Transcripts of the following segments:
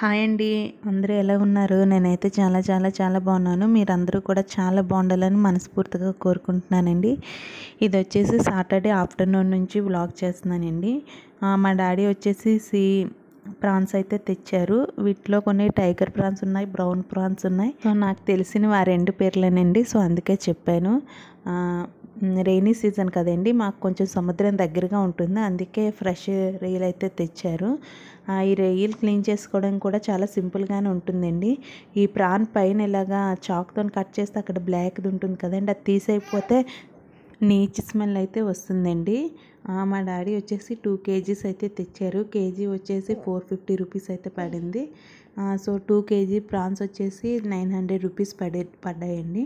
Hi అండి. అందరూ ఎలా ఉన్నారు? నేనైతే చాలా చాలా చాలా బాగున్నాను. మీరందరూ కూడా చాలా బాగుండాలని మనస్ఫూర్తిగా కోరుకుంటున్నానండి. ఇది వచ్చేసి సాటర్డే ఆఫ్టర్నూన్ నుంచి వ్లాగ్ చేస్తున్నానండి. మా డాడీ వచ్చేసి ప్రాన్స్ అయితే తెచ్చారు. వీటిలో కొన్ని టైగర్ ప్రాన్స్ ఉన్నాయి, బ్రౌన్ ప్రాన్స్ ఉన్నాయి. సో నాకు తెలిసినవి ఆ రెండు పేర్లేనండి. సో అందుకే చెప్పాను. రెయినీ సీజన్ కదండి, మాకు కొంచెం సముద్రం దగ్గరగా ఉంటుంది, అందుకే ఫ్రెష్ రొయ్యలు అయితే తెచ్చారు. ఈ రొయ్యలు క్లీన్ చేసుకోవడం కూడా చాలా సింపుల్గానే ఉంటుందండి. ఈ ప్రాన్ పైన ఇలాగా చాక్తో కట్ చేస్తే అక్కడ బ్లాక్ది ఉంటుంది కదండి, అది తీసేయకపోతే నీచు స్మెల్ అయితే వస్తుందండి. మా డాడీ వచ్చేసి 2 kgs అయితే తెచ్చారు. కేజీ వచ్చేసి 450 రూపీస్ అయితే పడింది. సో 2 kg ప్రాన్స్ వచ్చేసి 900 రూపీస్ పడ్డాయండి.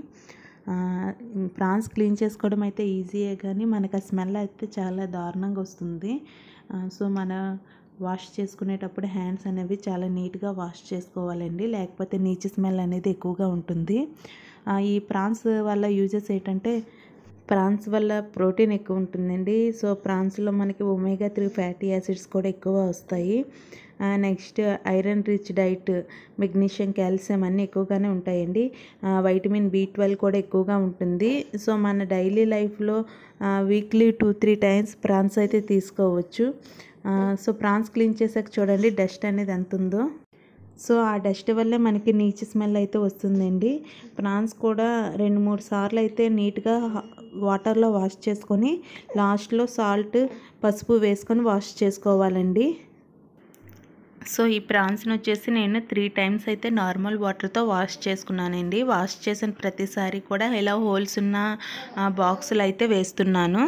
ప్రాన్స్ క్లీన్ చేసుకోవడం అయితే ఈజీయే, కానీ మనకు ఆ స్మెల్ అయితే చాలా దారుణంగా వస్తుంది. సో మన వాష్ చేసుకునేటప్పుడు హ్యాండ్స్ అనేవి చాలా నీట్గా వాష్ చేసుకోవాలండి, లేకపోతే నీచు స్మెల్ అనేది ఎక్కువగా ఉంటుంది. ఈ ప్రాన్స్ వల్ల యూజెస్ ఏంటంటే, ప్రాన్స్ వల్ల ప్రోటీన్ ఎక్కువ ఉంటుందండి. సో ప్రాన్స్లో మనకి ఒమేగా 3 ఫ్యాటీ యాసిడ్స్ కూడా ఎక్కువ వస్తాయి. Next iron rich diet, magnesium, calcium అన్నీ ఎక్కువగానే ఉంటాయండి. వైటమిన్ B12 కూడా ఎక్కువగా ఉంటుంది. సో మన డైలీ లైఫ్లో వీక్లీ 2-3 టైమ్స్ ప్రాన్స్ అయితే తీసుకోవచ్చు. సో ప్రాన్స్ క్లీన్ చేసాక చూడండి డస్ట్ అనేది ఎంత ఉందో. సో ఆ డస్ట్ వల్లే మనకి నీచు స్మెల్ అయితే వస్తుందండి. ప్రాన్స్ కూడా 2-3 సార్లు అయితే నీట్గా వాటర్లో వాష్ చేసుకొని లాస్ట్లో సాల్ట్, పసుపు వేసుకొని వాష్ చేసుకోవాలండి. సో ఈ ప్రాన్స్ని వచ్చేసి నేను 3 టైమ్స్ అయితే నార్మల్ వాటర్తో వాష్ చేసుకున్నానండి. వాష్ చేసిన ప్రతిసారి కూడా ఇలా హోల్స్ ఉన్న బాక్సులు అయితే వేస్తున్నాను.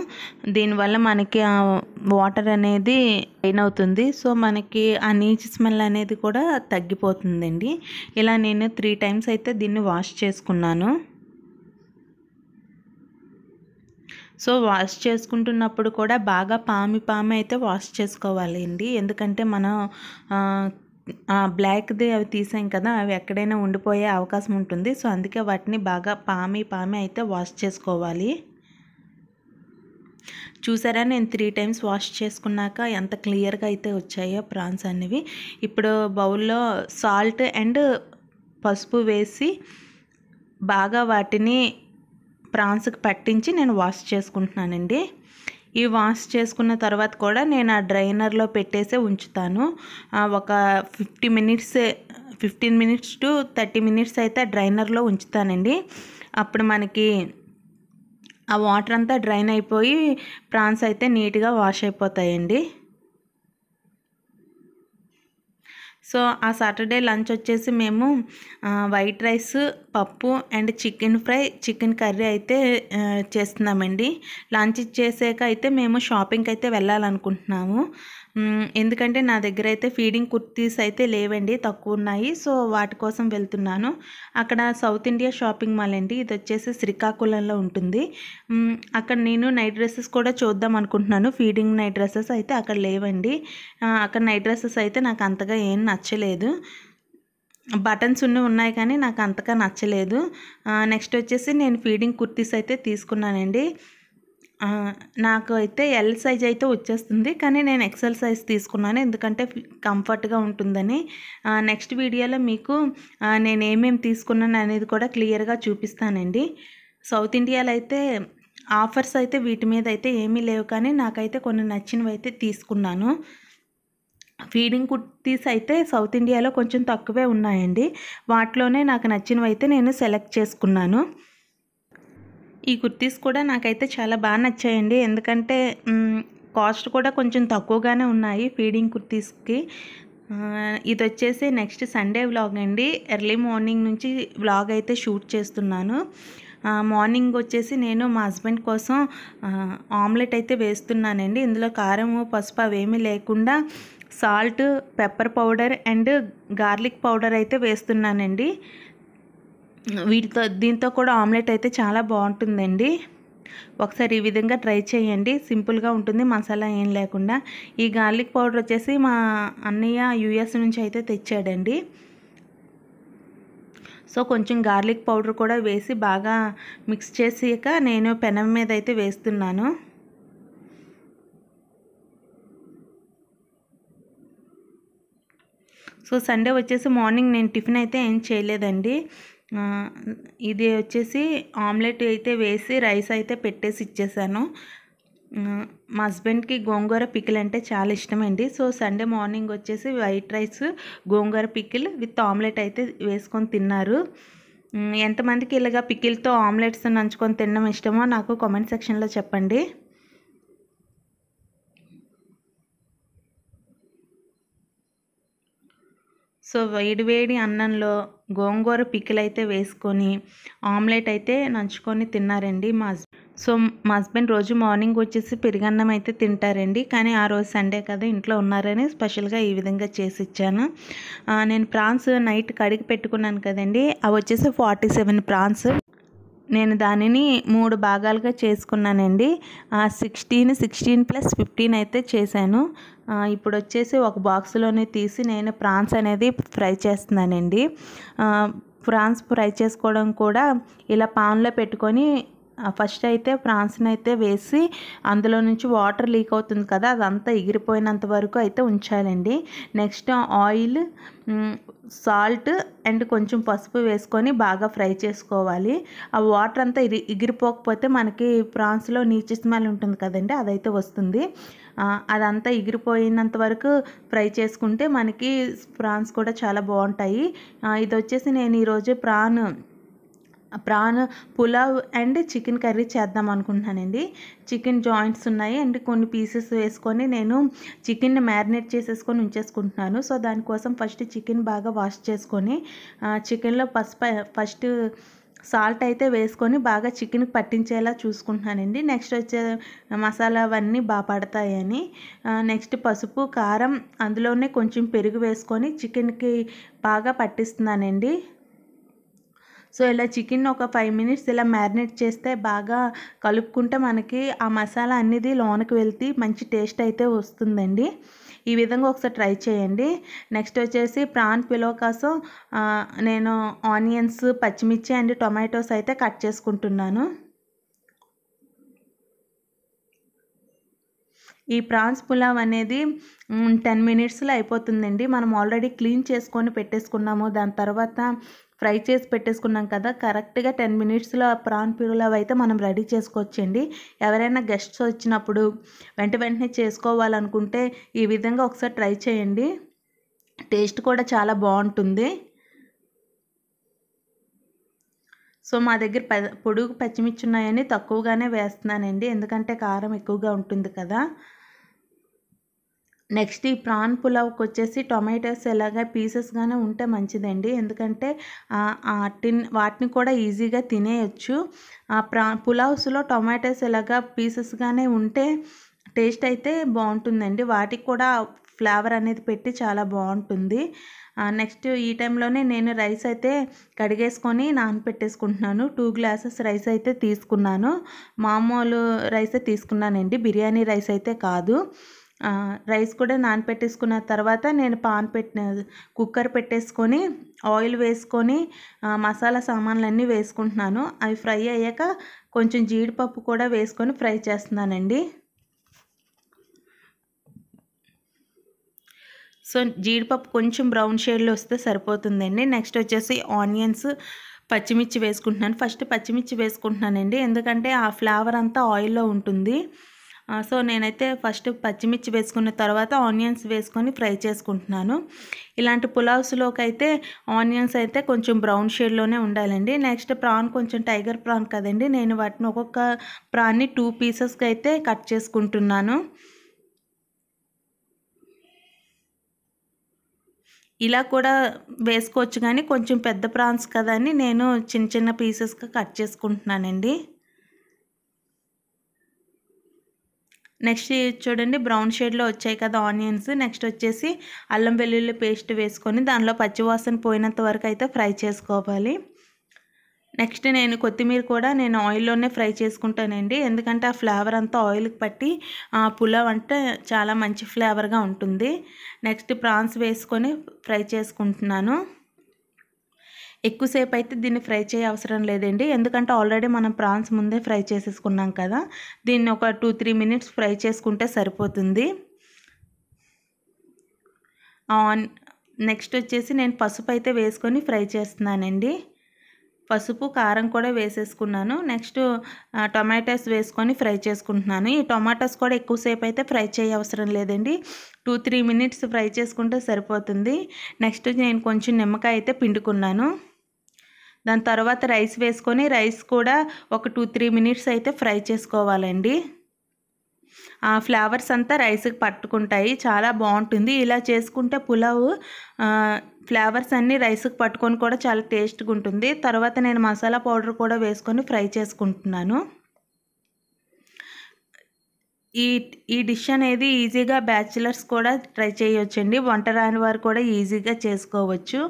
దీనివల్ల మనకి ఆ వాటర్ అనేది క్లీన్ అవుతుంది. సో మనకి ఆ నీచు స్మెల్ అనేది కూడా తగ్గిపోతుందండి. ఇలా నేను 3 టైమ్స్ అయితే దీన్ని వాష్ చేసుకున్నాను. సో వాష్ చేసుకుంటున్నప్పుడు కూడా బాగా పామి అయితే వాష్ చేసుకోవాలి అండి. ఎందుకంటే మనం బ్లాక్ది అవి తీసాం కదా, అవి ఎక్కడైనా ఉండిపోయే అవకాశం ఉంటుంది. సో అందుకే వాటిని బాగా పామి అయితే వాష్ చేసుకోవాలి. చూసారా, నేను 3 టైమ్స్ వాష్ చేసుకున్నాక ఎంత క్లియర్గా అయితే వచ్చాయో ప్రాన్స్ అనేవి. ఇప్పుడు బౌల్లో సాల్ట్ అండ్ పసుపు వేసి బాగా వాటిని ప్రాన్స్కి పట్టించి నేను వాష్ చేసుకుంటున్నానండి. ఈ వాష్ చేసుకున్న తర్వాత కూడా నేను ఆ డ్రైనర్లో పెట్టేసే ఉంచుతాను. ఒక 15 మినిట్స్ టు 30 మినిట్స్ అయితే డ్రైనర్లో ఉంచుతానండి. అప్పుడు మనకి ఆ వాటర్ అంతా డ్రైన్ అయిపోయి ప్రాన్స్ అయితే నీట్గా వాష్ అయిపోతాయండి. సో ఆ సాటర్డే లంచ్ వచ్చేసి మేము వైట్ రైస్, పప్పు and chicken fry, chicken curry అయితే చేస్తున్నామండి. లంచ్ చేసాక అయితే మేము షాపింగ్కి అయితే వెళ్ళాలనుకుంటున్నాము. ఎందుకంటే నా దగ్గర అయితే ఫీడింగ్ కుర్తీస్ అయితే లేవండి, తక్కువ ఉన్నాయి. సో వాటి కోసం వెళ్తున్నాను. అక్కడ సౌత్ ఇండియా షాపింగ్ మాల్ అండి, ఇది వచ్చేసి శ్రీకాకుళంలో ఉంటుంది. అక్కడ నేను నైట్ డ్రెస్సెస్ కూడా చూద్దాం అనుకుంటున్నాను. ఫీడింగ్ నైట్ డ్రెస్సెస్ అయితే అక్కడ లేవండి. అక్కడ నైట్ డ్రెస్సెస్ అయితే నాకు అంతగా ఏం నచ్చలేదు. బటన్స్ ఉన్నాయి కానీ నాకు అంతగా నచ్చలేదు. నెక్స్ట్ వచ్చేసి నేను ఫీడింగ్ కుర్తీస్ అయితే తీసుకున్నానండి. నాకు అయితే ఎల్ సైజ్ అయితే వచ్చేస్తుంది, కానీ నేను ఎక్సెల్ సైజ్ తీసుకున్నాను, ఎందుకంటే కంఫర్ట్గా ఉంటుందని. నెక్స్ట్ వీడియోలో మీకు నేను ఏమేమి తీసుకున్నాను అనేది కూడా క్లియర్గా చూపిస్తానండి. సౌత్ ఇండియాలో అయితే ఆఫర్స్ అయితే వీటి మీద అయితే ఏమీ లేవు, కానీ నాకైతే కొన్ని నచ్చినవి అయితే తీసుకున్నాను. ఫీడింగ్ కుర్తీస్ అయితే సౌత్ ఇండియాలో కొంచెం తక్కువే ఉన్నాయండి. వాటిలోనే నాకు నచ్చినవి అయితే నేను సెలెక్ట్ చేసుకున్నాను. ఈ కుర్తీస్ కూడా నాకైతే చాలా బాగా నచ్చాయండి, ఎందుకంటే కాస్ట్ కూడా కొంచెం తక్కువగానే ఉన్నాయి ఫీడింగ్ కుర్తీస్కి. ఇది వచ్చేసి నెక్స్ట్ సండే వ్లాగ్ అండి. ఎర్లీ మార్నింగ్ నుంచి వ్లాగ్ అయితే షూట్ చేస్తున్నాను. మార్నింగ్ వచ్చేసి నేను మా హస్బెండ్ కోసం ఆమ్లెట్ అయితే వేస్తున్నానండి. ఇందులో కారము, పసుపు అవేమీ లేకుండా salt, pepper powder and garlic powder అయితే వేస్తున్నానండి. దీంతో కూడా ఆమ్లెట్ అయితే చాలా బాగుంటుందండి. ఒకసారి ఈ విధంగా ట్రై చేయండి, సింపుల్గా ఉంటుంది, మసాలా ఏం లేకుండా. ఈ గార్లిక్ పౌడర్ వచ్చేసి మా అన్నయ్య US నుంచి అయితే తెచ్చాడండి. సో కొంచెం గార్లిక్ పౌడర్ కూడా వేసి బాగా మిక్స్ చేసాక నేను పెనం మీద అయితే వేస్తున్నాను. సో సండే వచ్చేసి మార్నింగ్ నేను టిఫిన్ అయితే ఏం చేయలేదండి. ఇది వచ్చేసి ఆమ్లెట్ అయితే వేసి రైస్ అయితే పెట్టేసి ఇచ్చేసాను. మా హస్బెండ్కి గోంగూర పికిల్ అంటే చాలా ఇష్టమండి. సో సండే మార్నింగ్ వచ్చేసి white rice, gongura pickle with omelette అయితే వేసుకొని తిన్నారు. ఎంతమందికి ఇలాగా పికిల్తో ఆమ్లెట్స్ నంచుకొని తినడం ఇష్టమో నాకు కామెంట్ సెక్షన్లో చెప్పండి. సో వేడి అన్నంలో గోంగూర పికిల్ అయితే వేసుకొని ఆమ్లెట్ అయితే నంచుకొని తిన్నారండి సో మా హస్బెండ్ రోజు మార్నింగ్ వచ్చేసి పెరుగన్నం అయితే తింటారండి. కానీ ఆ రోజు సండే కదా ఇంట్లో ఉన్నారని స్పెషల్గా ఈ విధంగా చేసి ఇచ్చాను. నేను ప్రాన్స్ నైట్ కడిగి పెట్టుకున్నాను కదండి, అవి వచ్చేసి 47 ప్రాన్స్. నేను దానిని 3 భాగాలుగా చేసుకున్నానండి. 16 ప్లస్ 15 అయితే చేశాను. ఇప్పుడు వచ్చేసి ఒక బాక్స్లోనే తీసి నేను ప్రాన్స్ అనేది ఫ్రై చేస్తున్నానండి. ప్రాన్స్ ఫ్రై చేసుకోవడం కూడా ఇలా పాన్లో పెట్టుకొని ఫస్ట్ అయితే ప్రాన్స్ని అయితే వేసి అందులో నుంచి వాటర్ లీక్ అవుతుంది కదా, అదంతా ఎగిరిపోయినంత వరకు అయితే ఉంచాలండి. నెక్స్ట్ ఆయిల్, సాల్ట్ అండ్ కొంచెం పసుపు వేసుకొని బాగా ఫ్రై చేసుకోవాలి. ఆ వాటర్ అంతా ఎగిరిపోకపోతే మనకి ప్రాన్స్లో నీచు స్మెల్ ఉంటుంది కదండి, అదైతే వస్తుంది. అదంతా ఎగిరిపోయినంత వరకు ఫ్రై చేసుకుంటే మనకి ప్రాన్స్ కూడా చాలా బాగుంటాయి. ఇది వచ్చేసి నేను ఈరోజు prawn pulao and chicken curry చేద్దాం అనుకుంటున్నానండి. చికెన్ జాయింట్స్ ఉన్నాయి అండ్ కొన్ని పీసెస్ వేసుకొని నేను చికెన్ని మ్యారినేట్ చేసేసుకొని ఉంచేసుకుంటున్నాను. సో దానికోసం ఫస్ట్ చికెన్ బాగా వాష్ చేసుకొని చికెన్లో ఫస్ట్ సాల్ట్ అయితే వేసుకొని బాగా చికెన్కి పట్టించేలా చూసుకుంటున్నానండి. నెక్స్ట్ వచ్చే మసాలా అవన్నీ బాగా పడతాయని నెక్స్ట్ పసుపు, కారం, అందులోనే కొంచెం పెరుగు వేసుకొని చికెన్కి బాగా పట్టిస్తున్నానండి. సో ఇలా చికెన్ ఒక 5 మినిట్స్ ఇలా మ్యారినేట్ చేస్తే బాగా కలుపుకుంటే మనకి ఆ మసాలా అనేది లోనకి వెళ్తే మంచి టేస్ట్ అయితే వస్తుందండి. ఈ విధంగా ఒకసారి ట్రై చేయండి. నెక్స్ట్ వచ్చేసి ప్రాన్ పులావ్ కోసం నేను ఆనియన్స్, పచ్చిమిర్చి అండ్ టొమాటోస్ అయితే కట్ చేసుకుంటున్నాను. ఈ ప్రాన్స్ పులావ్ అనేది 10 మినిట్స్లో అయిపోతుందండి. మనం ఆల్రెడీ క్లీన్ చేసుకొని పెట్టేసుకున్నాము. దాని తర్వాత ఫ్రై చేసి పెట్టేసుకున్నాం కదా, కరెక్ట్గా 10 మినిట్స్లో ప్రాన్ పులావ్ అయితే మనం రెడీ చేసుకోవచ్చండి. ఎవరైనా గెస్ట్స్ వచ్చినప్పుడు వెంటనే చేసుకోవాలనుకుంటే ఈ విధంగా ఒకసారి ట్రై చేయండి. టేస్ట్ కూడా చాలా బాగుంటుంది. సో మా దగ్గర పొడుగు పచ్చిమిర్చి ఉన్నాయని తక్కువగానే వేస్తున్నానండి, ఎందుకంటే కారం ఎక్కువగా ఉంటుంది కదా. నెక్స్ట్ ఈ ప్రాన్ పులావ్కి వచ్చేసి టొమాటోస్ ఎలాగా పీసెస్గానే ఉంటే మంచిదండి, ఎందుకంటే వాటిని కూడా ఈజీగా తినేయచ్చు. పులావ్స్లో టొమాటోస్ ఎలాగా పీసెస్గానే ఉంటే టేస్ట్ అయితే బాగుంటుందండి, వాటికి కూడా ఫ్లేవర్ అనేది పెట్టి చాలా బాగుంటుంది. నెక్స్ట్ ఈ టైంలోనే నేను రైస్ అయితే కడిగేసుకొని నానపెట్టేసుకుంటున్నాను. 2 గ్లాసెస్ రైస్ అయితే తీసుకున్నాను. మామూలు రైసే తీసుకున్నానండి, బిర్యానీ రైస్ అయితే కాదు. రైస్ కూడా నానపెట్టేసుకున్న తర్వాత నేను కుక్కర్ పెట్టేసుకొని ఆయిల్ వేసుకొని మసాలా సామాన్లన్నీ వేసుకుంటున్నాను. అవి ఫ్రై అయ్యాక కొంచెం జీడిపప్పు కూడా వేసుకొని ఫ్రై చేస్తున్నానండి. సో జీడిపప్పు కొంచెం బ్రౌన్ షేడ్లో వస్తే సరిపోతుందండి. నెక్స్ట్ వచ్చేసి ఆనియన్స్, పచ్చిమిర్చి వేసుకుంటున్నాను. ఫస్ట్ పచ్చిమిర్చి వేసుకుంటున్నానండి, ఎందుకంటే ఆ ఫ్లేవర్ అంతా ఆయిల్లో ఉంటుంది. సో నేనైతే ఫస్ట్ పచ్చిమిర్చి వేసుకున్న తర్వాత ఆనియన్స్ వేసుకొని ఫ్రై చేసుకుంటున్నాను. ఇలాంటి పులావ్స్లోకి అయితే ఆనియన్స్ అయితే కొంచెం బ్రౌన్ షేడ్లోనే ఉండాలండి. నెక్స్ట్ ప్రాన్ కొంచెం టైగర్ ప్రాన్ కదండి, నేను వాటిని ఒక్కొక్క ప్రాన్ని 2 పీసెస్కి అయితే కట్ చేసుకుంటున్నాను. ఇలా కూడా వేసుకోవచ్చు, కానీ కొంచెం పెద్ద ప్రాన్స్ కదా అని నేను చిన్న పీసెస్గా కట్ చేసుకుంటున్నానండి. నెక్స్ట్ చూడండి బ్రౌన్ షేడ్లో వచ్చాయి కదా ఆనియన్స్. నెక్స్ట్ వచ్చేసి అల్లం వెల్లుల్లి పేస్ట్ వేసుకొని దానిలో పచ్చివాసన పోయినంత వరకు అయితే ఫ్రై చేసుకోవాలి. నెక్స్ట్ నేను కొత్తిమీర కూడా నేను ఆయిల్లోనే ఫ్రై చేసుకుంటానండి, ఎందుకంటే ఆ ఫ్లేవర్ అంతా ఆయిల్కి పట్టి పులావ్ అంటే చాలా మంచి ఫ్లేవర్గా ఉంటుంది. నెక్స్ట్ ప్రాన్స్ వేసుకొని ఫ్రై చేసుకుంటున్నాను. ఎక్కువసేపు అయితే దీన్ని ఫ్రై చేయ అవసరం లేదండి, ఎందుకంటే ఆల్రెడీ మనం ప్రాన్స్ ముందే ఫ్రై చేసేసుకున్నాం కదా. దీన్ని ఒక 2-3 మినిట్స్ ఫ్రై చేసుకుంటే సరిపోతుంది. నెక్స్ట్ వచ్చేసి నేను పసుపు అయితే వేసుకొని ఫ్రై చేస్తున్నానండి. పసుపు కారం కూడా వేసేసుకున్నాను. నెక్స్ట్ టొమాటోస్ వేసుకొని ఫ్రై చేసుకుంటున్నాను. ఈ టొమాటోస్ కూడా ఎక్కువసేపు అయితే ఫ్రై చేయవసరం లేదండి. 2-3 మినిట్స్ ఫ్రై చేసుకుంటే సరిపోతుంది. నెక్స్ట్ నేను కొంచెం నిమ్మకాయ అయితే పిండుకున్నాను. దాని తర్వాత రైస్ వేసుకొని రైస్ కూడా ఒక 2-3 మినిట్స్ అయితే ఫ్రై చేసుకోవాలండి. ఆ ఫ్లేవర్స్ అంతా రైస్కి పట్టుకుంటాయి, చాలా బాగుంటుంది. ఇలా చేసుకుంటే పులావ్ ఫ్లేవర్స్ అన్నీ రైస్కి పట్టుకొని కూడా చాలా టేస్ట్గా ఉంటుంది. తర్వాత నేను మసాలా పౌడర్ కూడా వేసుకొని ఫ్రై చేసుకుంటున్నాను. ఈ డిష్ అనేది ఈజీగా బ్యాచిలర్స్ కూడా ట్రై చేయొచ్చండి. వంట రాని వారు కూడా ఈజీగా చేసుకోవచ్చు.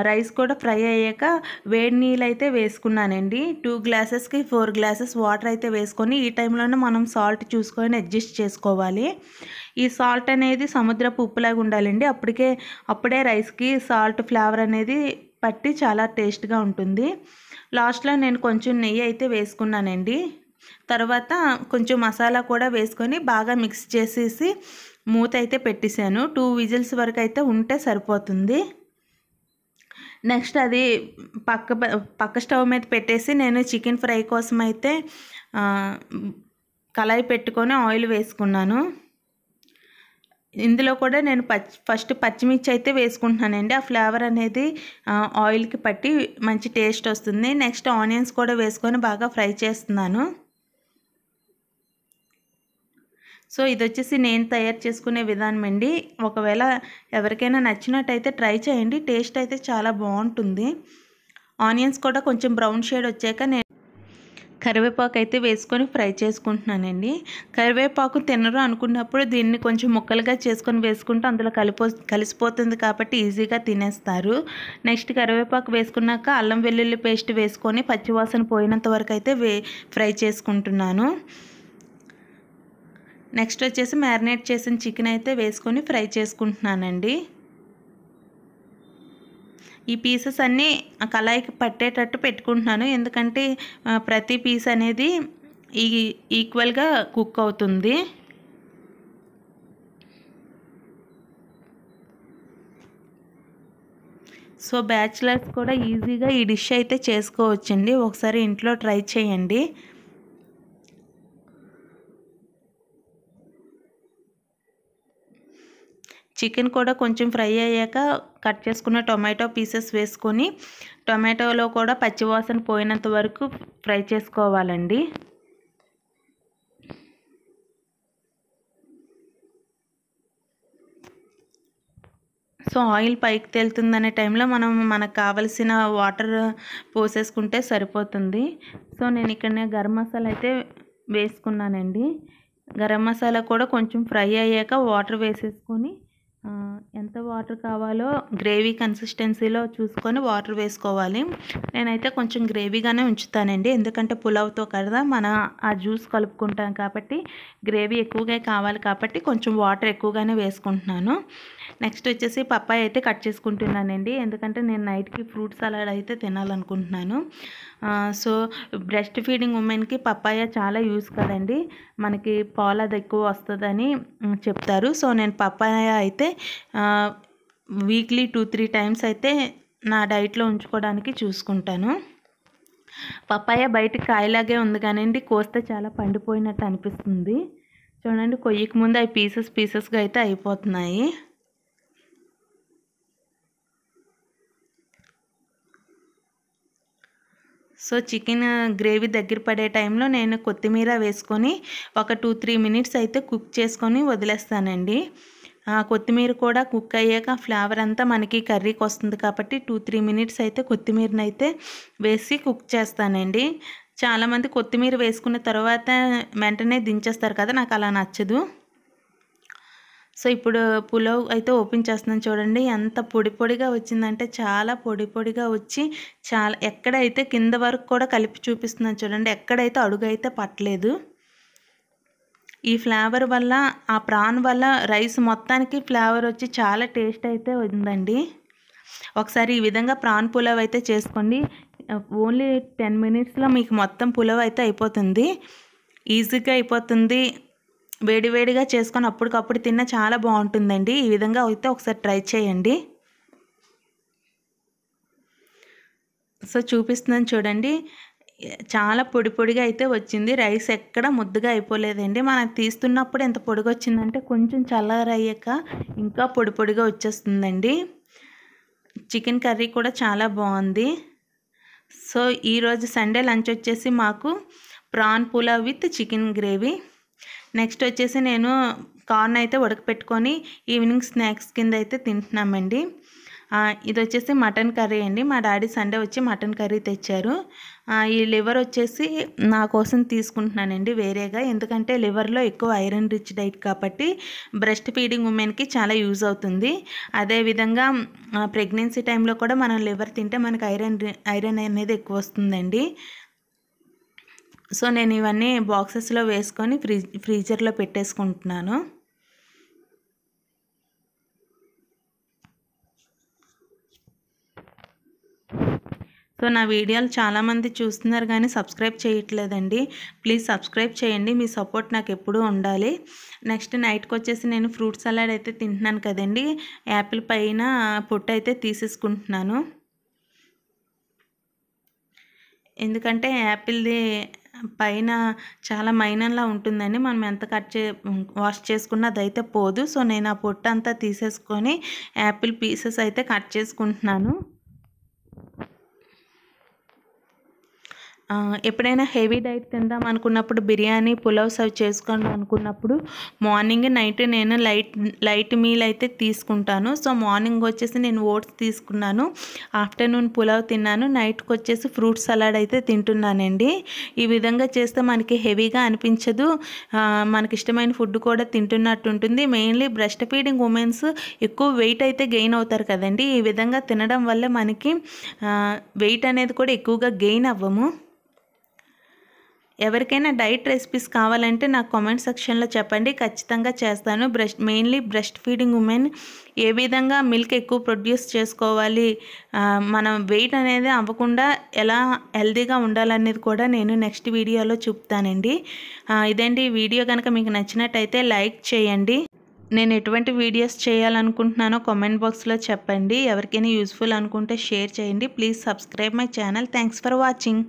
రైస్ కూడా ఫ్రై అయ్యాక వేడి నీళ్ళు అయితే వేసుకున్నానండి. 2 గ్లాసెస్కి 4 గ్లాసెస్ వాటర్ అయితే వేసుకొని ఈ టైంలోనే మనం సాల్ట్ చూసుకొని అడ్జస్ట్ చేసుకోవాలి. ఈ సాల్ట్ అనేది సముద్రపు ఉప్పులాగా ఉండాలండి. అప్పుడే రైస్కి సాల్ట్ ఫ్లేవర్ అనేది పట్టి చాలా టేస్ట్గా ఉంటుంది. లాస్ట్లో నేను కొంచెం నెయ్యి అయితే వేసుకున్నానండి. తర్వాత కొంచెం మసాలా కూడా వేసుకొని బాగా మిక్స్ చేసేసి మూత అయితే పెట్టేశాను. 2 విజిల్స్ వరకు అయితే ఉంటే సరిపోతుంది. నెక్స్ట్ అది పక్క స్టవ్ మీద పెట్టేసి నేను చికెన్ ఫ్రై కోసం అయితే కళాయి పెట్టుకొని ఆయిల్ వేసుకున్నాను. ఇందులో కూడా నేను ఫస్ట్ పచ్చిమిర్చి అయితే వేసుకుంటున్నానండి. ఆ ఫ్లేవర్ అనేది ఆయిల్కి పట్టి మంచి టేస్ట్ వస్తుంది. నెక్స్ట్ ఆనియన్స్ కూడా వేసుకొని బాగా ఫ్రై చేస్తున్నాను. సో ఇది వచ్చేసి నేను తయారు చేసుకునే విధానం అండి. ఒకవేళ ఎవరికైనా నచ్చినట్టయితే ట్రై చేయండి. టేస్ట్ అయితే చాలా బాగుంటుంది. ఆనియన్స్ కూడా కొంచెం బ్రౌన్ షేడ్ వచ్చాక నేను కరివేపాకు అయితే వేసుకొని ఫ్రై చేసుకుంటున్నానండి. కరివేపాకు తినరు అనుకున్నప్పుడు దీన్ని కొంచెం ముక్కలుగా చేసుకొని వేసుకుంటే అందులో కలిసిపోతుంది కాబట్టి ఈజీగా తినేస్తారు. నెక్స్ట్ కరివేపాకు వేసుకున్నాక అల్లం వెల్లుల్లి పేస్ట్ వేసుకొని పచ్చివాసన పోయినంత వరకు అయితే ఫ్రై చేసుకుంటున్నాను. నెక్స్ట్ వచ్చేసి మ్యారినేట్ చేసిన చికెన్ అయితే వేసుకొని ఫ్రై చేసుకుంటున్నానండి. ఈ పీసెస్ అన్నీ కళాయికి పట్టేటట్టు పెట్టుకుంటున్నాను, ఎందుకంటే ప్రతి పీస్ అనేది ఈక్వల్గా కుక్ అవుతుంది. సో బ్యాచిలర్స్ కూడా ఈజీగా ఈ డిష్ అయితే చేసుకోవచ్చండి. ఒకసారి ఇంట్లో ట్రై చేయండి. చికెన్ కూడా కొంచెం ఫ్రై అయ్యాక కట్ చేసుకున్న టొమాటో పీసెస్ వేసుకొని టొమాటోలో కూడా పచ్చివాసన పోయినంత వరకు ఫ్రై చేసుకోవాలండి. సో ఆయిల్ పైకి తేలుతుందనే టైంలో మనకు కావలసిన వాటర్ పోసేసుకుంటే సరిపోతుంది. సో నేను ఇక్కడ గరం మసాలా అయితే వేసుకున్నానండి. గరం మసాలా కూడా కొంచెం ఫ్రై అయ్యాక వాటర్ వేసేసుకొని ఎంత వాటర్ కావాలో గ్రేవీ కన్సిస్టెన్సీలో చూసుకొని వాటర్ వేసుకోవాలి. నేనైతే కొంచెం గ్రేవీగానే ఉంచుతానండి, ఎందుకంటే పులావ్తో కదా ఆ జ్యూస్ కలుపుకుంటాం కాబట్టి గ్రేవీ ఎక్కువగా కావాలి కాబట్టి కొంచెం వాటర్ ఎక్కువగానే వేసుకుంటున్నాను. నెక్స్ట్ వచ్చేసి పప్పాయ అయితే కట్ చేసుకుంటున్నానండి, ఎందుకంటే నేను నైట్కి ఫ్రూట్ సలాడ్ అయితే తినాలనుకుంటున్నాను. సో బ్రెస్ట్ ఫీడింగ్ ఉమెన్కి పప్పాయ చాలా యూస్ కదండి, మనకి పాలు అది ఎక్కువ వస్తుందని చెప్తారు. సో నేను పప్పాయ అయితే వీక్లీ 2-3 టైమ్స్ అయితే నా డైట్లో ఉంచుకోవడానికి చూసుకుంటాను. పప్పాయ బయటికి కాయలాగే ఉంది కానివ్వండి, కోస్తే చాలా పండిపోయినట్టు అనిపిస్తుంది. చూడండి, కొయ్యకు ముందు అవి పీసెస్గా అయితే అయిపోతున్నాయి. సో చికెన్ గ్రేవీ దగ్గర పడే టైంలో నేను కొత్తిమీర వేసుకొని ఒక 2-3 మినిట్స్ అయితే కుక్ చేసుకొని వదిలేస్తానండి. కొత్తిమీర కూడా కుక్ అయ్యాక ఫ్లేవర్ అంతా మనకి కర్రీకి వస్తుంది కాబట్టి 2-3 మినిట్స్ అయితే కొత్తిమీరని అయితే వేసి కుక్ చేస్తానండి. చాలామంది కొత్తిమీర వేసుకున్న తర్వాత వెంటనే దించేస్తారు కదా, నాకు అలా నచ్చదు. సో ఇప్పుడు పులావ్ అయితే ఓపెన్ చేస్తున్నాను. చూడండి ఎంత పొడి పొడిగా వచ్చిందంటే చాలా పొడి పొడిగా వచ్చి ఎక్కడైతే కింద వరకు కూడా కలిపి చూపిస్తున్నాను చూడండి, ఎక్కడైతే అడుగు అయితే పట్టలేదు. ఈ ఫ్లేవర్ వల్ల ఆ ప్రాన్ వల్ల రైస్ మొత్తానికి ఫ్లేవర్ వచ్చి చాలా టేస్ట్ అయితే ఉందండి. ఒకసారి ఈ విధంగా ప్రాన్ పులావ్ అయితే చేసుకోండి. ఓన్లీ 10 మినిట్స్లో మీకు మొత్తం పులావ్ అయితే అయిపోతుంది, ఈజీగా అయిపోతుంది. వేడివేడిగా చేసుకొని అప్పటికప్పుడు తిన్నా చాలా బాగుంటుందండి. ఈ విధంగా అయితే ఒకసారి ట్రై చేయండి. సో చూపిస్తున్నాను చూడండి, చాలా పొడి పొడిగా అయితే వచ్చింది. రైస్ ఎక్కడ ముద్దగా అయిపోలేదండి. మనం తీస్తున్నప్పుడు ఎంత పొడిగా వచ్చిందంటే కొంచెం చల్లారయ్యాక ఇంకా పొడి పొడిగా వచ్చేస్తుందండి. చికెన్ కర్రీ కూడా చాలా బాగుంది. సో ఈరోజు సండే లంచ్ వచ్చేసి మాకు prawn pulao with chicken gravy. Next వచ్చేసి నేను కార్న్ అయితే ఉడకపెట్టుకొని ఈవినింగ్ స్నాక్స్ కింద అయితే తింటున్నామండి. ఇది వచ్చేసి మటన్ కర్రీ అండి. మా డాడీ సండే వచ్చి మటన్ కర్రీ తెచ్చారు. ఈ లివర్ వచ్చేసి నా కోసం తీసుకుంటున్నానండి వేరేగా, ఎందుకంటే లివర్లో ఎక్కువ ఐరన్ రిచ్ డైట్ కాబట్టి బ్రెస్ట్ ఫీడింగ్ ఉమెన్కి చాలా యూజ్ అవుతుంది. అదేవిధంగా ప్రెగ్నెన్సీ టైంలో కూడా మనం లివర్ తింటే మనకి ఐరన్ అనేది ఎక్కువ వస్తుందండి. సో నేను ఇవన్నీ బాక్సెస్లో వేసుకొని ఫ్రీజర్లో పెట్టేసుకుంటున్నాను. సో నా వీడియోలు చాలామంది చూస్తున్నారు కానీ సబ్స్క్రైబ్ చేయట్లేదండి. ప్లీజ్ సబ్స్క్రైబ్ చేయండి, మీ సపోర్ట్ నాకు ఎప్పుడూ ఉండాలి. నెక్స్ట్ నైట్కి వచ్చేసి నేను ఫ్రూట్ సలాడ్ అయితే తింటున్నాను కదండి. యాపిల్ పైన పొట్టు అయితే తీసేసుకుంటున్నాను, ఎందుకంటే యాపిల్ది పైన చాలా మైనంలా ఉంటుందండి. మనం ఎంత వాష్ చేసుకున్నా అదైతే పోదు. సో నేను ఆ పొట్టు అంతా తీసేసుకొని యాపిల్ పీసెస్ అయితే కట్ చేసుకుంటున్నాను. ఎప్పుడైనా హెవీ డైట్ తిందాం అనుకున్నప్పుడు, బిర్యానీ పులావ్ సర్వ్ చేసుకోండి అనుకున్నప్పుడు మార్నింగ్ నైట్ నేను లైట్ మీల్ అయితే తీసుకుంటాను. సో మార్నింగ్ వచ్చేసి నేను ఓట్స్ తీసుకున్నాను, ఆఫ్టర్నూన్ పులావ్ తిన్నాను, నైట్కి వచ్చేసి ఫ్రూట్ సలాడ్ అయితే తింటున్నానండి. ఈ విధంగా చేస్తే మనకి హెవీగా అనిపించదు, మనకి ఇష్టమైన ఫుడ్ కూడా తింటున్నట్టు ఉంటుంది. మెయిన్లీ బ్రెస్ట్ ఫీడింగ్ ఉమెన్స్ ఎక్కువ వెయిట్ అయితే గెయిన్ అవుతారు కదండి. ఈ విధంగా తినడం వల్ల మనకి వెయిట్ అనేది కూడా ఎక్కువగా గెయిన్ అవ్వము. ఎవరికైనా డైట్ రెసిపీస్ కావాలంటే నాకు కామెంట్ సెక్షన్లో చెప్పండి, ఖచ్చితంగా చేస్తాను. మెయిన్లీ బ్రెస్ట్ ఫీడింగ్ ఉమెన్ ఏ విధంగా మిల్క్ ఎక్కువ ప్రొడ్యూస్ చేసుకోవాలి, మనం వెయిట్ అనేది అవ్వకుండా ఎలా హెల్తీగా ఉండాలనేది కూడా నేను నెక్స్ట్ వీడియోలో చెప్తానండి. ఇదేంటి వీడియో కనుక మీకు నచ్చినట్టయితే లైక్ చేయండి. నేను ఎటువంటి వీడియోస్ చేయాలనుకుంటున్నానో కామెంట్ బాక్స్లో చెప్పండి. ఎవరికైనా యూస్ఫుల్ అనుకుంటే షేర్ చేయండి. Please subscribe my channel. Thanks for watching.